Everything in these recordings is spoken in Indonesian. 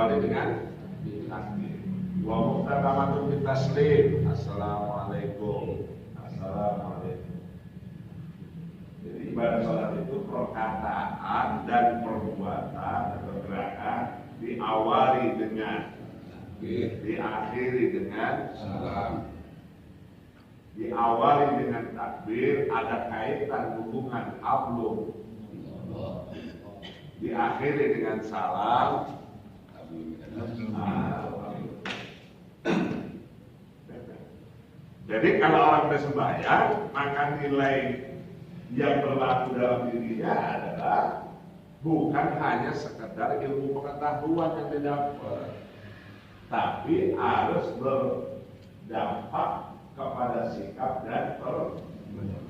diawali dengan takbir. Wa muqtadamatu bitaslim. Assalamualaikum. Assalamualaikum. Jadi ibadah sholat itu perkataan dan perbuatan atau gerakan diawali dengan diakhiri dengan salam. Diawali dengan takbir, ada kaitan hubungan hablum. Diakhiri dengan salam. Jadi kalau orang bersembahyang, maka nilai yang berlaku dalam dirinya adalah bukan hanya sekedar ilmu pengetahuan yang didapat, tapi harus berdampak kepada sikap dan perbuatan.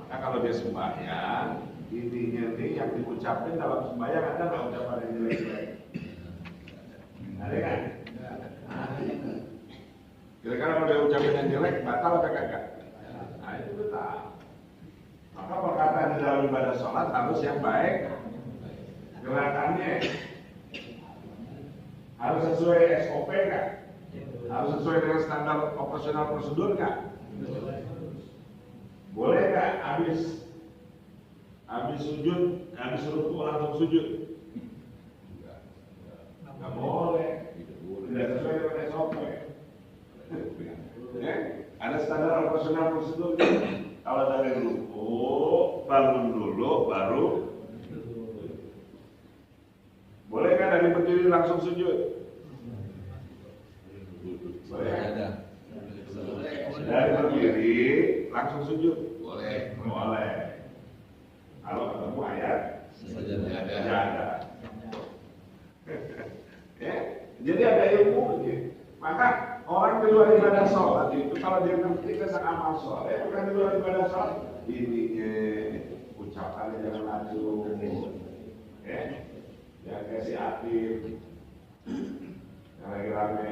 Maka kalau dia sembahyang, intinya nih yang diucapin dalam sembahyang ada nggak ucapan yang jelek-jelek? Ada kan? Kira-kira kalau dia ucapin yang jelek, batal apa kagak? Nah itu betul. Maka perkataan di dalam ibadah sholat harus yang baik, gerakannya harus sesuai SOP kan? Harus sesuai dengan standar operasional prosedur nggak? Boleh nggak habis sujud, habis ruku langsung sujud? Nggak boleh. Tidak sesuai dengan SOP. Ya? Ada standar operasional prosedur. Kalau dari ruku bangun dulu baru. Boleh nggak dari berdiri langsung sujud? Boleh. Dari berdiri langsung sujud. Boleh. Kalau ketemu ayat sajadah. Ya, jadi ada ilmu. Maka orang di luar ibadah sholat itu kalau dia ngerti tentang amal sholat, bukan di luar ibadah sholat. Intinya ucapannya jangan langsung. Ya, jangan kasih atir. Yang lagi rame.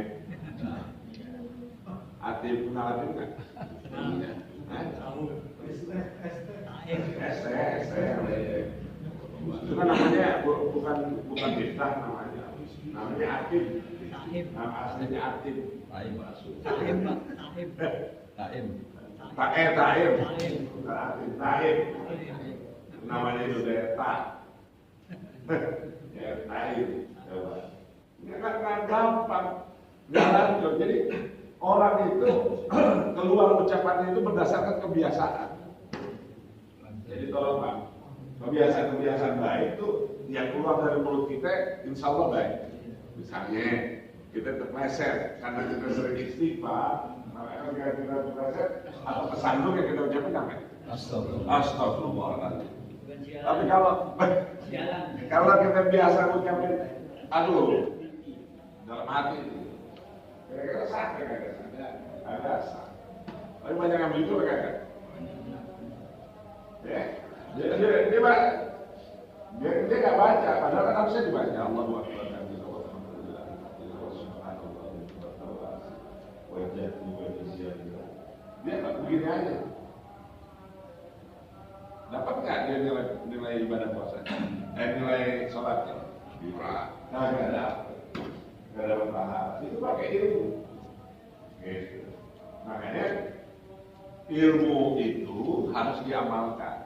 Atir kenal atir nggak? Itu kan namanya bukan bintang namanya. Namanya atir. Nama aslinya atir. Taim. Namanya itu tak. Ya, taim. Ini kan gampang. Nggak lanjut. Jadi orang itu keluar ucapannya itu berdasarkan kebiasaan. Jadi tolong Pak, kebiasaan baik itu yang keluar dari mulut kita insya Allah baik. Misalnya kita terpleset karena kita sering istighfar, maka kita terpleset atau kesandung yang kita ucapin apa? Astagfirullahaladzim. Tapi kalau kita biasa ucapin, aduh, dalam hati, kira-kira sakit ada sakit. Tapi banyak yang begitu kagak. Ya, dia nggak baca, padahal kan harusnya dibaca. Allahu Akbar. Dia nggak begini aja. Dapat nggak dia nilai ibadah puasa? Nilai sholatnya? Nah, nggak ada pahala. Itu pakai ilmu. Gitu. Makanya ilmu itu harus diamalkan.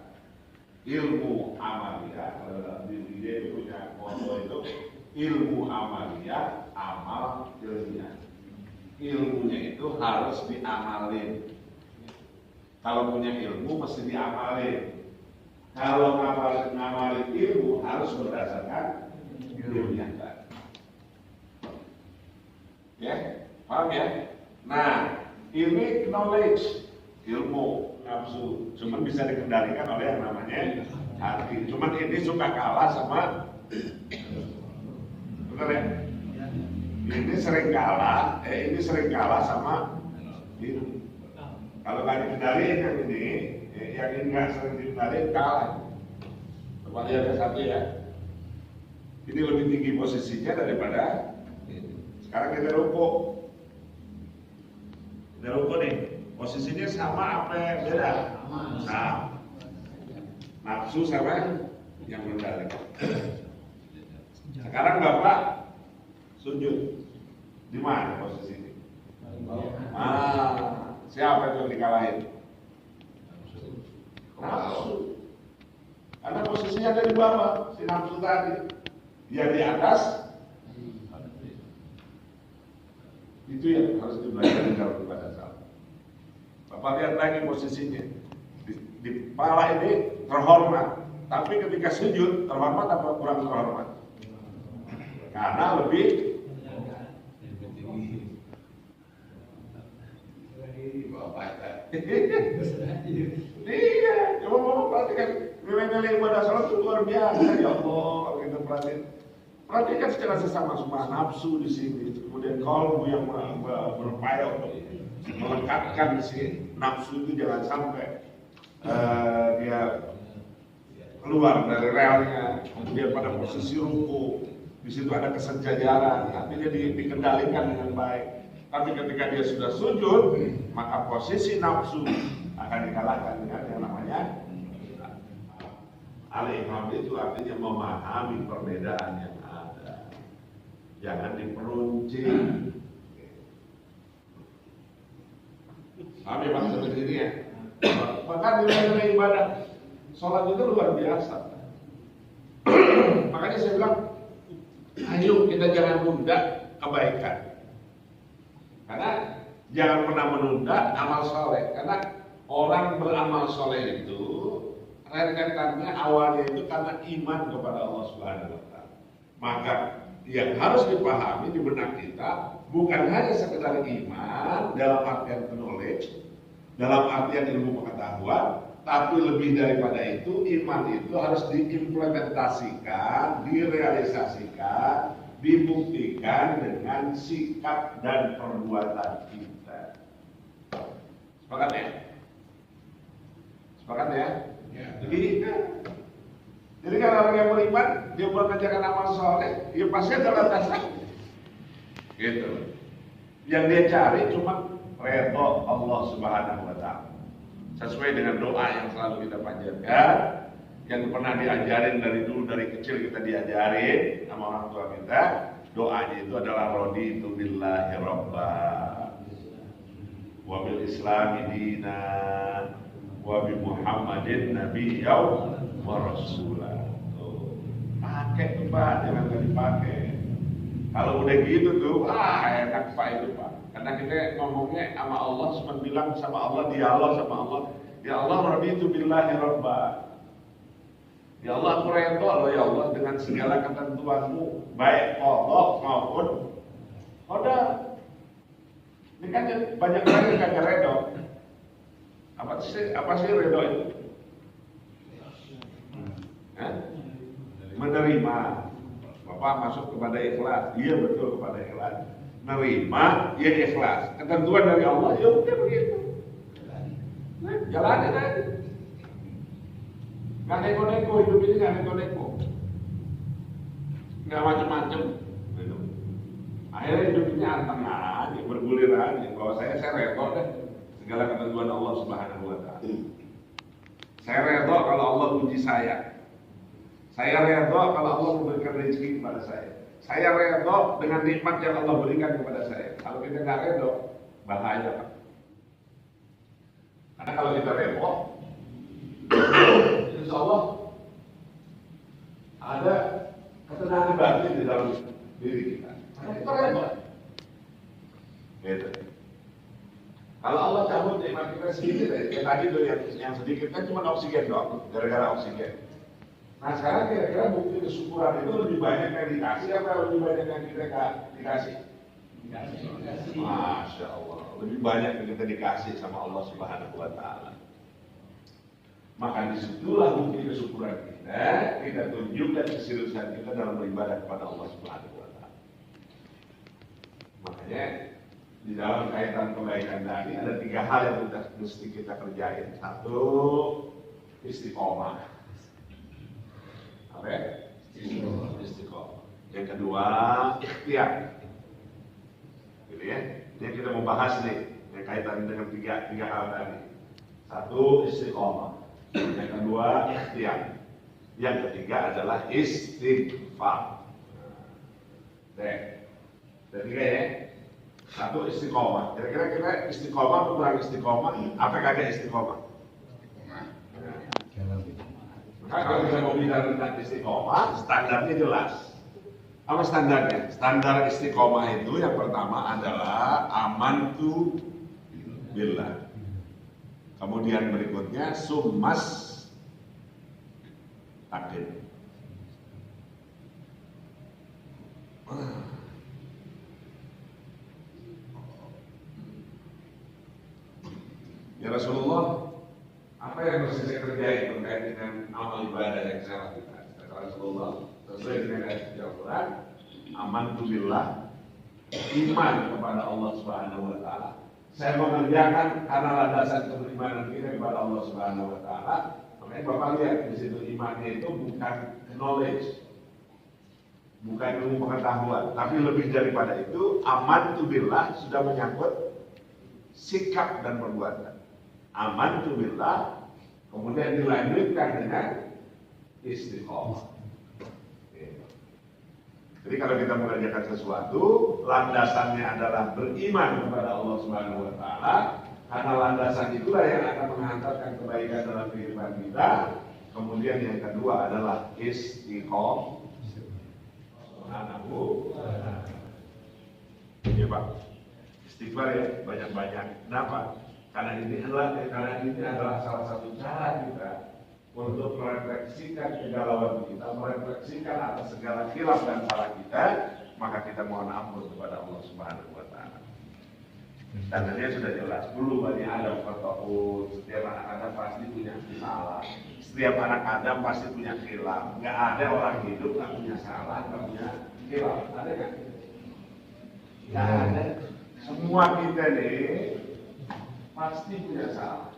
Ilmu amalia, kalau dalam diri dia itu punya moto itu ilmu amalia, amal ilmiah. Ilmunya itu harus diamalin. Kalau punya ilmu mesti diamalin. Kalau ngamalin ilmu harus berdasarkan ilmunya. Ya, paham ya? Nah, ini knowledge, ilmu, nafsu, cuman bisa dikendalikan oleh yang namanya hati. Cuman ini suka kalah sama, benar ya? Ini sering kalah sama ilmu. Kalau nggak dikendalikan yang ini nggak sering dikendalikan kalah. Tempatnya ada satu ya. Ini lebih tinggi posisinya daripada ini. Sekarang kita ruko. Kita ruko nih. Posisinya sama apa yang beda? Sama. Nafsu sama yang mengendalikan. Sekarang Bapak sujud. Di mana posisinya? Siapa itu yang dikalahin? Nafsu. Karena posisinya ada di bawah, si nafsu tadi. Yang di atas, itu yang harus dibelajar dalam ibadah salat. Bapak lihat lagi posisinya. Di kepala ini terhormat, tapi ketika sujud terhormat apa kurang terhormat? Karena lebih iya, coba mau perhatikan nilai-nilai ibadah salat itu luar biasa ya Allah. Kalau kita perhatikan secara sesama semua nafsu di sini, kemudian kalbu yang berupaya untuk melekatkan si nafsu itu jangan sampai dia keluar dari relnya, kemudian pada posisi ruku, di situ ada kesejajaran, artinya dikendalikan dengan baik. Tapi ketika dia sudah sujud, maka posisi nafsu akan dikalahkan dengan yang namanya al-ihram. Itu artinya memahami perbedaan yang ada, jangan diperuncing. Kami bangsa begini ya. Bahkan nilai-nilai ibadah sholat itu luar biasa. Makanya saya bilang, ayo kita jangan tunda kebaikan. Karena jangan pernah menunda amal soleh. Karena orang beramal soleh itu rentetannya awalnya itu karena iman kepada Allah Subhanahu Wa Taala. Maka yang harus dipahami di benak kita bukan hanya sekedar iman dalam artian knowledge, dalam artian ilmu pengetahuan, tapi lebih daripada itu iman itu harus diimplementasikan, direalisasikan, dibuktikan dengan sikap dan perbuatan kita. Sepakat ya? Sepakat ya? Jadi kalau orang yang beriman, dia mengerjakan amal soleh, ya pasti ada landasan. Gitu. Yang dia cari cuma redha Allah Subhanahu Wa Taala. Sesuai dengan doa yang selalu kita panjatkan, yang pernah diajarin dari dulu, dari kecil kita diajarin sama orang tua kita. Doanya itu adalah raditu billahi rabba wa bil islami dinan wa bi Muhammadin nabiyyan wa rasulah. Pakai tuh Pak, jangan nggak dipakai. Kalau udah gitu tuh, enak Pak itu Pak. Karena kita ngomongnya sama Allah, cuma bilang sama Allah, dialog sama Allah. Ya Allah, raditu billahi rabba. Ya Allah, aku redha loh ya Allah dengan segala ketentuanmu, baik qadha maupun qadar. Ini kan banyak orang yang kagak redha. Apa sih redha itu? Menerima. Bapak masuk kepada ikhlas. Iya betul, kepada ikhlas. Nerima, ya ikhlas. Ketentuan dari Allah, ya udah begitu. Jalanin aja. Gak neko-neko, hidup ini gak neko-neko, gak macem-macem. Akhirnya hidup ini anteng aja, bergulir aja. Bahwa saya redha deh segala ketentuan Allah Subhanahu Wa Taala. Saya redha kalau Allah uji saya. Saya redha kalau Allah memberikan rezeki kepada saya. Saya redha dengan nikmat yang Allah berikan kepada saya. Kalau kita nggak redha, bahaya Pak. Karena kalau kita redha, insya Allah ada ketenangan batin di dalam diri kita. Karena kita redha. Gitu. Kalau Allah cabut nikmat kita sedikit, kayak tadi tuh yang sedikit kan cuma oksigen doang, gara-gara oksigen. Nah sekarang kira-kira bukti kesyukuran itu lebih banyak yang dikasih apa lebih banyak yang kita dikasih? Masya Allah, lebih banyak yang kita dikasih sama Allah Subhanahu Wa Taala. Maka disitulah bukti kesyukuran kita tunjukkan keseriusan kita dalam beribadah kepada Allah Subhanahu Wa Taala. Makanya di dalam kaitan kebaikan tadi ada 3 hal yang mesti kita kerjain. 1, istiqomah. Apa ya? Istiqomah. Yang kedua, ikhtiar. Gitu ya. Ini kita mau bahas nih yang kaitan dengan tiga hal tadi. 1, istiqomah. Yang kedua, ikhtiar. Yang ketiga adalah istighfar. Ada tiga ya. Satu istiqomah. Kira-kira kita istiqomah atau kurang istiqomah? Apa kagak istiqomah? Maka kalau kita mau bicara tentang istiqomah, standarnya jelas. Apa standarnya? Standar istiqomah itu yang pertama adalah amantu billah. Kemudian berikutnya summas takdir. Ya Rasulullah, apa yang harus saya kerjain terkait dengan amal ibadah yang saya lakukan? Kata Rasulullah, sesuai dengan ayat Al-Quran, amantu billah, iman kepada Allah Subhanahu Wa Taala. Saya mengerjakan karena landasan keimanan kita kepada Allah Subhanahu Wa Taala. Makanya Bapak lihat di situ imannya itu bukan knowledge, bukan ilmu pengetahuan, tapi lebih daripada itu, amantu billah sudah menyangkut sikap dan perbuatan. Amantu billah, kemudian dilanjutkan dengan istiqomah. Jadi kalau kita mengerjakan sesuatu, landasannya adalah beriman kepada Allah Subhanahu Wa Taala, karena landasan itulah yang akan menghantarkan kebaikan dalam kehidupan kita. Kemudian yang kedua adalah istiqomah. Subhanahu wa ta'ala. Ya Pak, istighfar ya banyak-banyak. Kenapa? Karena ini adalah salah satu cara kita untuk merefleksikan kegalauan kita, merefleksikan atas segala khilaf dan salah kita, maka kita mohon ampun kepada Allah Subhanahu Wa Taala. Tandanya sudah jelas. Dulu Bani Adam bertauhid, setiap anak Adam pasti punya salah. Setiap anak Adam pasti punya khilaf. Nggak ada orang hidup nggak punya salah, nggak punya khilaf. Ada nggak? Nggak ada. Semua kita nih pasti punya salah.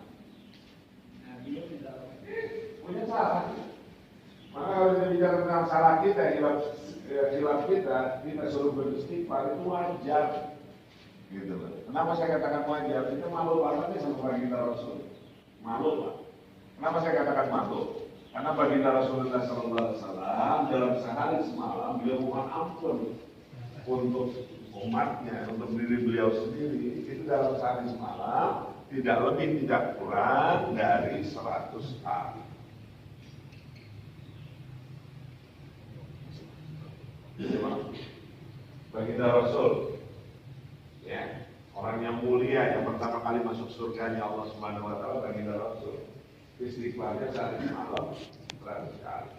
Punya salah. Maka kalau kita bicara tentang salah kita, khilaf kita suruh beristighfar itu wajar. Gitu loh. Kenapa saya katakan wajar? Kita malu banget nih sama baginda Rasul. Malu Pak. Kenapa saya katakan malu? Karena baginda Rasulullah SAW dalam sehari semalam beliau mohon ampun untuk umatnya, untuk diri beliau sendiri. Itu dalam sehari semalam tidak lebih tidak kurang dari 100 kali. Baginda Rasul, ya, orang yang mulia yang pertama kali masuk surganya Allah Subhanahu Wa Taala, baginda Rasul, istighfarnya sehari malam 100 kali.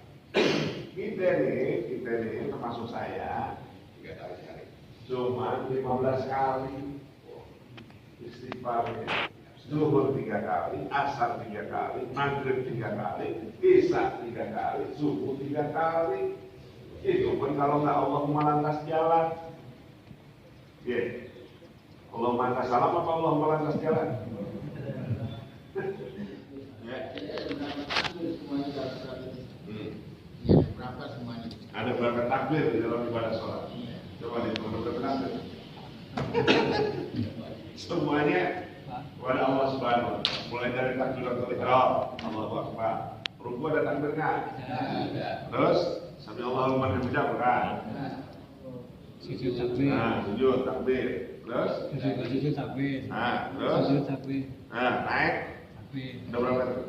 Kita nih termasuk saya 3 kali sehari, cuma 15 kali istighfarnya. Zuhur 3 kali, asar 3 kali, maghrib 3 kali, isya 3 kali, subuh 3 kali. Itu pun kalau nggak Allah melantas jalan. Ya, Allah melantas salam apa Allah melantas jalan? Ya. Berapa semuanya? Ada berapa takbir di dalam ibadah sholat? Coba dihitung berapa takbir? Semuanya kepada Allah Subhanahu Wa Taala. Mulai dari takbiratul ihram, Allahu Akbar. Ruku ada takbirnya? Terus sami Allahu liman hamidah bukan? Sujud takbir. Nah, sujud takbir. Terus? Sujud takbir. Nah, terus? Sujud takbir. Nah, naik. Takbir. Udah berapa tuh?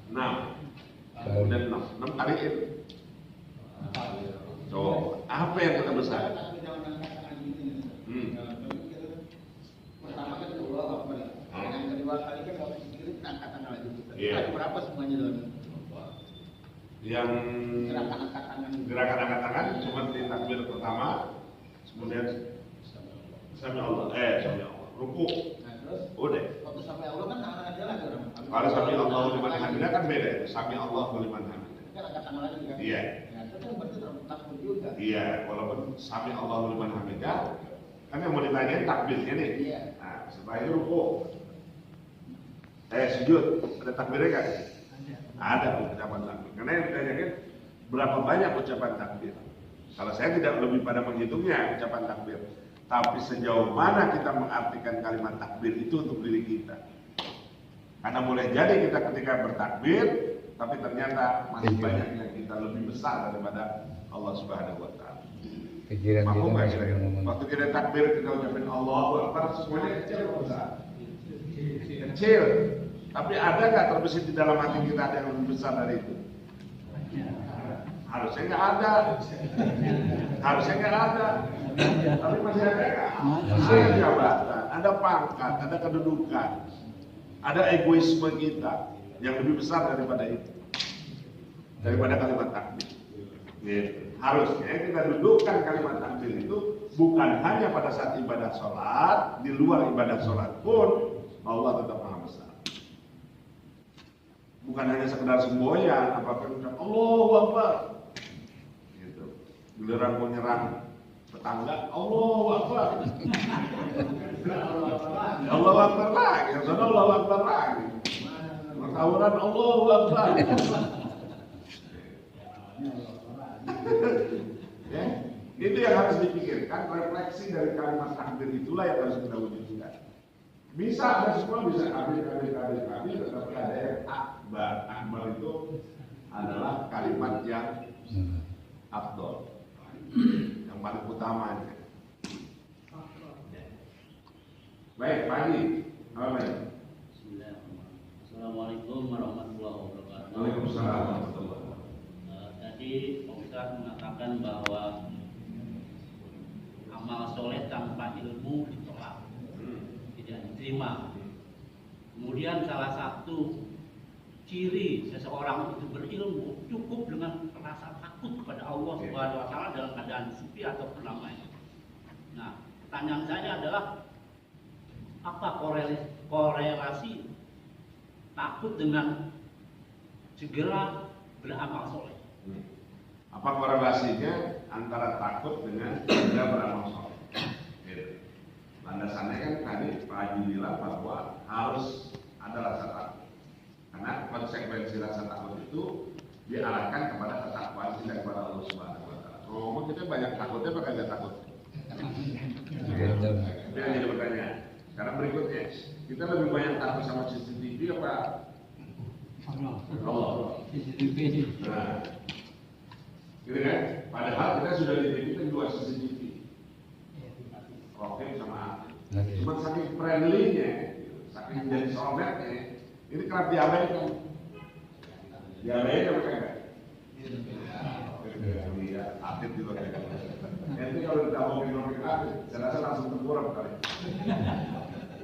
6. Kemudian 6 kali itu. So, apa yang terbesar? Pertama kan Allah Akbar. Yang kedua kali kan waktu kiri angkatan lagi. Iya. Ada berapa semuanya dalam Yang gerakan angkat tangan? gerakan angkat tangan cuma di takbir pertama, kemudian sami Allah, ruku. Nah terus Udah. waktu sampai Allah kan tangan aja lagi orang. Kalau sami Allah liman hamidah kan beda. Sami Allah liman hamidah. Kan angkat tangan lagi kan? Iya. Ya itu kan berarti takbir juga. Iya, walaupun sami Allah liman hamidah, kan yang mau ditanyain takbirnya nih. Iya. Nah, setelah itu ruku. Sujud, ada takbirnya kan? Ada ucapan takbir. Karena yang ditanyakan berapa banyak ucapan takbir. Kalau saya tidak lebih pada menghitungnya ucapan takbir, tapi sejauh mana kita mengartikan kalimat takbir itu untuk diri kita. Karena boleh jadi kita ketika bertakbir, tapi ternyata masih banyak yang kita lebih besar daripada Allah Subhanahu wa taala. Pikiran Mampu kita nggak masih kira-kira? ngomong. Waktu kita takbir kita ucapin Allahu Akbar, semuanya kecil atau besar? Kecil. Tapi ada nggak terbesit di dalam hati kita ada yang lebih besar dari itu? Harusnya nggak ada. Harusnya nggak ada. Tapi masih ada nggak? Ada jabatan, ada pangkat, ada kedudukan, ada egoisme kita yang lebih besar daripada itu, daripada kalimat takbir. Gitu. Harusnya kita dudukkan kalimat takbir itu bukan hanya pada saat ibadah sholat, di luar ibadah sholat pun Allah tetap maha besar. Bukan hanya sekedar semboyan, apapun ucap Allahu Akbar. Gitu. Giliran mau nyerang tetangga, Allahu Akbar. Allahu Akbar lagi, yang sana Allahu Akbar lagi. Tawuran Allahu Akbar. Ya, itu yang harus dipikirkan, refleksi dari kalimat takbir itulah yang harus kita wujudkan. Bisa ada semua, bisa kabir, tetapi ada yang akbar. Akbar itu adalah kalimat yang afdol, yang paling utama. Baik, pagi. Amin. Assalamualaikum warahmatullahi wabarakatuh. Waalaikumsalam warahmatullahi wabarakatuh. Tadi Pak Ustadz mengatakan bahwa amal soleh tanpa ilmu ditolak, tidak diterima. Kemudian salah satu ciri seseorang itu berilmu cukup dengan rasa takut kepada Allah Subhanahu wa taala dalam keadaan sepi ataupun ramai. Nah, pertanyaan saya adalah apa korelasi takut dengan segera beramal soleh? Apa korelasinya antara takut dengan tidak beramal soleh? Gitu. Landasannya kan tadi Pak Haji bilang bahwa harus ada rasa takut, karena konsekuensi rasa takut itu diarahkan kepada ketakwaan kita kepada Allah Subhanahu wa taala. Ngomong kita banyak takutnya apa nggak takut? Itu yang jadi pertanyaan. Sekarang berikutnya, kita lebih banyak takut sama CCTV apa Allah? CCTV. Nah, gitu kan? Padahal kita sudah dititipkan 2 CCTV, Rocket sama Atif. Cuma saking friendly-nya, saking jadi sometnya, ini kerap diabaikan. Diabaikan bukan enggak? Iya, Atif juga kayak gitu. Nanti kalau ditambahkan Rocket Atif, saya rasa langsung terkurang kali.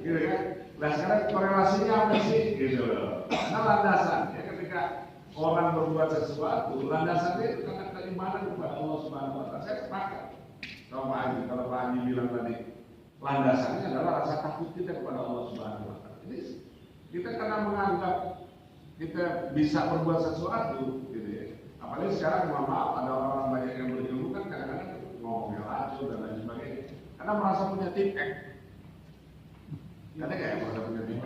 Gitu kan? Nah sekarang korelasinya apa sih? Gitu loh. Karena landasannya ketika orang berbuat sesuatu, landasannya itu karena keimanan kepada Allah Subhanahu wa taala. Saya sepakat sama Pak Haji. Kalau Pak Haji bilang tadi, landasannya adalah rasa takut kita kepada Allah Subhanahu wa taala. Jadi kita karena menganggap kita bisa berbuat sesuatu, gitu ya. Apalagi sekarang mohon maaf ada orang banyak yang berilmu kan kadang-kadang ngomongnya acuh dan lain sebagainya. Karena merasa punya tip Ada nggak yang merasa punya tip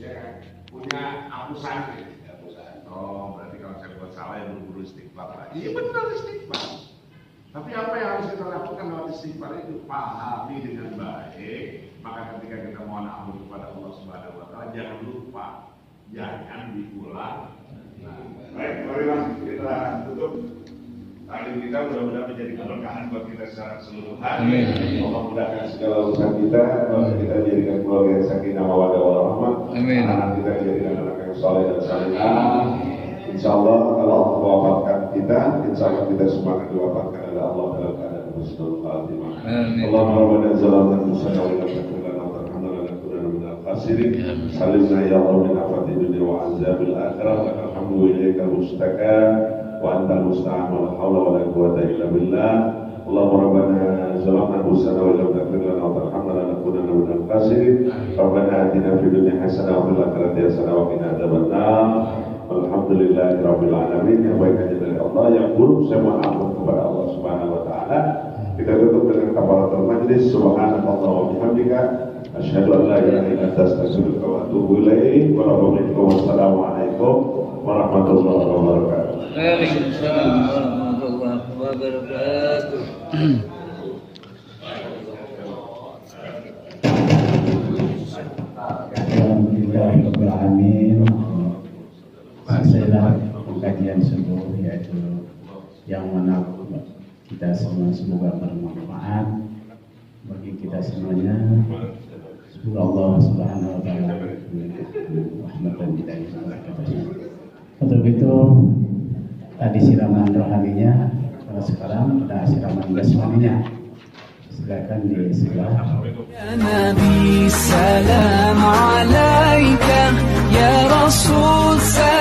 Ya, kan punya apusan ya. Oh, berarti kalau saya buat salah ya buru-buru istighfar lagi. Iya benar istighfar. Tapi apa yang harus kita lakukan lewat istighfar itu? Pahami dengan baik. Maka ketika kita mohon ampun kepada Allah Subhanahu wa taala, jangan lupa, jangan diulang. Nah, baik, marilah kita tutup taklim kita, mudah-mudahan menjadi keberkahan buat kita secara keseluruhan. Amin. Allah mudahkan segala urusan kita, kita jadikan keluarga yang sakinah mawaddah warahmah. Amin. Anak kita jadikan anak yang saleh dan salihah. Insyaallah kalau Allah mewafatkan kita, insyaallah kita semua akan diwafatkan oleh Allah dalam keadaan husnul khatimah. Amin. Allahumma rabbana zalamna anfusana wa lam taghfir lana wa tarhamna lanakunanna minal khasirin. Salimna ya Allah min afati dunya wa azabil akhirah. Alhamdu ilaika mustaka wa antal musta'an wa la haula wa la quwwata illa billah. Allahumma rabbana zalamna anfusana wa lam taghfir lana wa tarhamna lanakunanna minal khasirin. Rabbana atina fid dunya hasanah wa fil akhirati hasanah wa qina adzabannar. Alhamdulillahirabbil alamin. Yang baik hanya dari Allah, yang buruk saya mohon ampun kepada Allah Subhanahu wa taala. Kita tutup dengan kafaratul majlis. Subhanallah wa bihamdika asyhadu an la ilaha illa anta astaghfiruka wa atubu ilaik. Wassalamu alaikum warahmatullahi wabarakatuh. Waalaikumsalam warahmatullahi wabarakatuh. Alhamdulillahirabbil alamin. Selesailah kajian subuh yaitu yang mana kita semua semoga bermanfaat bagi kita semuanya. Semoga Allah Subhanahu wa taala rahmatan kita ini. Untuk itu tadi siraman rohaninya, kalau sekarang ada siraman jasmaninya. Silakan di sebelah. Ya Nabi salam alaika, ya Rasul salam